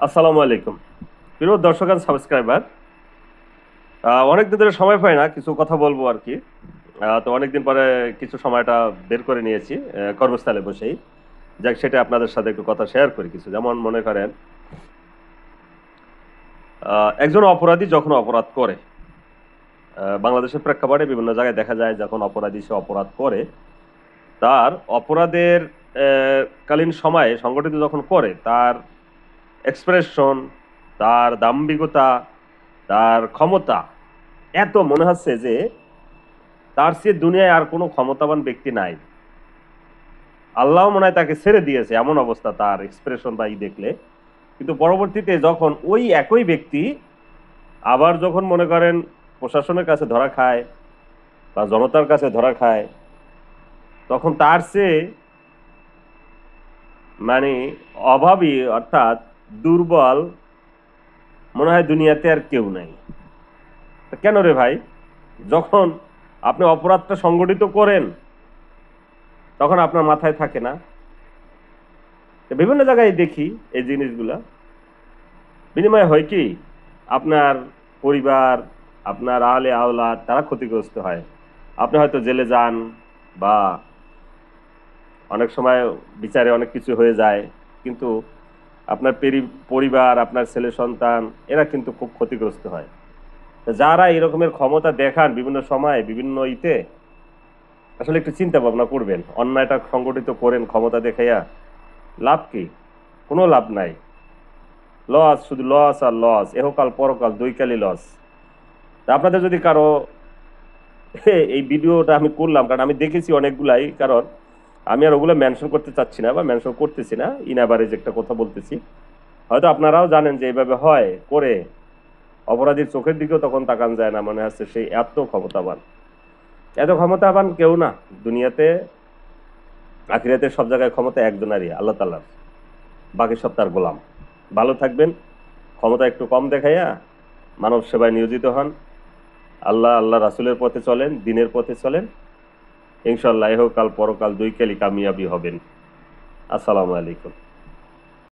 আসসালামু আলাইকুম প্রিয় দর্শক আর সাবস্ক্রাইবার। অনেকদিন ধরে সময় পাই না, কিছু কথা বলবো আর কি। তো অনেকদিন পরে কিছু সময়টা বের করে নিয়েছি কর্মস্থলে বসেই। যাক, সেটা আপনাদের সাথে একটু কথা শেয়ার করি। কিছু যেমন মনে করেন, একজন অপরাধী যখন অপরাধ করে, বাংলাদেশের প্রেক্ষাপটে বিভিন্ন জায়গায় দেখা যায় যখন অপরাধী সে অপরাধ করে, তার অপরাধের কালীন সময়ে সংগঠিত যখন করে, তার এক্সপ্রেশন, তার দাম্ভিকতা, তার ক্ষমতা, এত মনে হচ্ছে যে তার চেয়ে দুনিয়ায় আর কোনো ক্ষমতাবান ব্যক্তি নাই। আল্লাহ মনে হয় তাকে ছেড়ে দিয়েছে, এমন অবস্থা তার এক্সপ্রেশন বা দেখলে। কিন্তু পরবর্তীতে যখন ওই একই ব্যক্তি আবার যখন মনে করেন প্রশাসনের কাছে ধরা খায় বা জনতার কাছে ধরা খায়, তখন তার চেয়ে মানে অভাবী অর্থাৎ দুর্বল মনে হয় দুনিয়াতে আর কেউ নাই। কেন রে ভাই? যখন আপনি অপরাধটা সংগঠিত করেন তখন আপনার মাথায় থাকে না? বিভিন্ন জায়গায় দেখি এই জিনিসগুলা। বিনিময়ে হয় কি, আপনার পরিবার, আপনার আহলে আওলাদ তারা ক্ষতিগ্রস্ত হয়। আপনি হয়তো জেলে যান, বা অনেক সময় বিচারে অনেক কিছু হয়ে যায়, কিন্তু আপনার পরিবার, আপনার ছেলে সন্তান এরা কিন্তু খুব ক্ষতিগ্রস্ত হয়। যারা এরকমের ক্ষমতা দেখান বিভিন্ন সময় বিভিন্ন আসলে একটু চিন্তা ভাবনা করবেন। অন্যায়টা সংগঠিত করেন ক্ষমতা দেখাইয়া, লাভ কি? কোনো লাভ নাই। লস, শুধু লস আর লস, এহকাল পরকাল দুই কালই লস। তা আপনাদের যদি কারো এই ভিডিওটা আমি করলাম কারণ আমি দেখেছি অনেকগুলাই, কারণ আমি আর ওগুলো মেনশন করতে চাচ্ছি না বা মেনশন করতেছি না, ইন অ্যাভারেজ একটা কথা বলতেছি। হয়তো আপনারাও জানেন যে এইভাবে হয় করে অপরাধীর চোখের দিকেও তখন তাকান যায় না, মনে হচ্ছে সেই এত ক্ষমতাবান। এত ক্ষমতাবান কেউ না দুনিয়াতে। আখিরাতে সব জায়গায় ক্ষমতা একজনারই, আল্লাহ তাআলার। বাকি সব তার গোলাম। ভালো থাকবেন, ক্ষমতা একটু কম দেখাইয়া মানব সেবায় নিয়োজিত হন। আল্লাহ রাসূলের পথে চলেন, দ্বীনের পথে চলেন। ইনশাআল্লাহ ইহকাল পরকাল দুই কালই কামিয়াবি হবেন। আসসালামু আলাইকুম।